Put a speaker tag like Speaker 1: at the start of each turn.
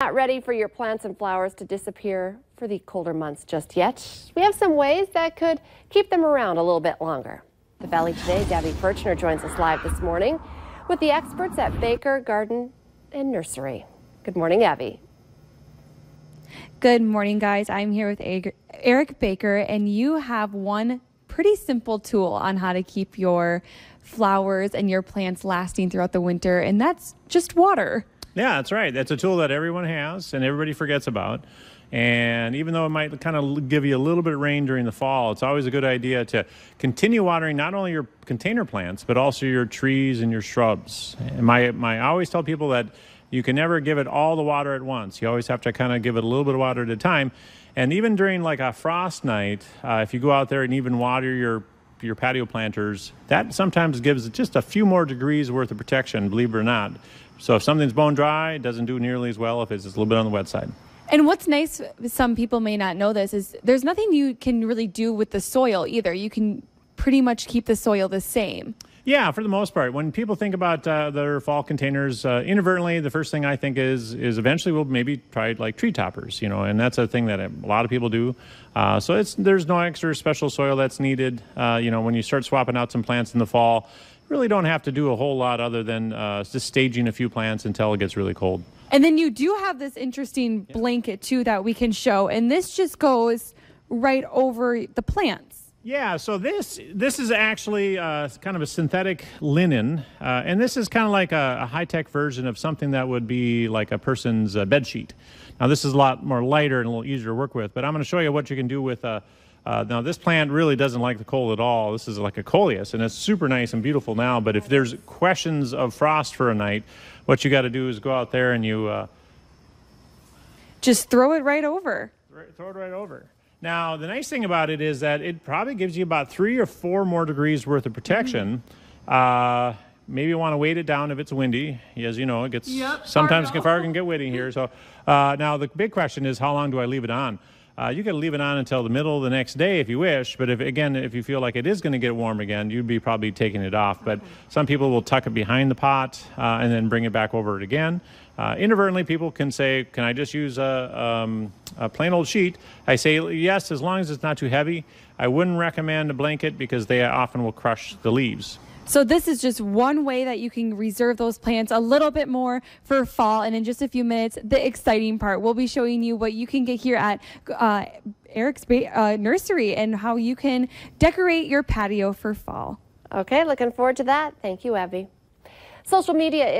Speaker 1: Not ready for your plants and flowers to disappear for the colder months just yet. We have some ways that could keep them around a little bit longer. The Valley Today's Abby Furchner joins us live this morning with the experts at Baker Garden and Nursery. Good morning, Abby.
Speaker 2: Good morning, guys. I'm here with Eric Baker, and you have one pretty simple tool on how to keep your flowers and your plants lasting throughout the winter, and that's just water.
Speaker 3: Yeah, that's right. That's a tool that everyone has and everybody forgets about. And even though it might kind of give you a little bit of rain during the fall, it's always a good idea to continue watering not only your container plants, but also your trees and your shrubs. And I always tell people that you can never give it all the water at once. You always have to kind of give it a little bit of water at a time. And even during like a frost night, if you go out there and even water your patio planters, that sometimes gives just a few more degrees worth of protection, believe it or not. So if something's bone dry, it doesn't do nearly as well if it's just a little bit on the wet side.
Speaker 2: And what's nice, some people may not know this, is there's nothing you can really do with the soil either. You can pretty much keep the soil the same.
Speaker 3: Yeah, for the most part. When people think about their fall containers, inadvertently, the first thing I think is eventually we'll maybe try like tree toppers, and that's a thing that a lot of people do. So there's no extra special soil that's needed. When you start swapping out some plants in the fall, you really don't have to do a whole lot other than just staging a few plants until it gets really cold.
Speaker 2: And then you do have this interesting blanket too that we can show, and this just goes right over the plants.
Speaker 3: Yeah, so this is actually kind of a synthetic linen, and this is kind of like a high-tech version of something that would be like a person's bed sheet. Now, this is a lot more lighter and a little easier to work with, but I'm going to show you what you can do with now, this plant really doesn't like the cold at all. This is like a coleus, and it's super nice and beautiful now, but if there's questions of frost for a night, what you got to do is go out there and you
Speaker 2: just throw it right over.
Speaker 3: Throw it right over. Now, the nice thing about it is that it probably gives you about 3 or 4 more degrees worth of protection. Maybe you want to weight it down if it's windy. As you know, it gets sometimes far can get windy here. So now the big question is, how long do I leave it on? You can leave it on until the middle of the next day if you wish, but if you feel like it is going to get warm again, you'd be probably taking it off. But some people will tuck it behind the pot and then bring it back over it again. Inadvertently, people can say, can I just use a plain old sheet? I say yes, as long as it's not too heavy. I wouldn't recommend a blanket because they often will crush the leaves.
Speaker 2: So this is just one way that you can reserve those plants a little bit more for fall. And in just a few minutes, the exciting part, we'll be showing you what you can get here at Eric's Nursery and how you can decorate your patio for fall.
Speaker 1: Okay, looking forward to that. Thank you, Abby. Social media is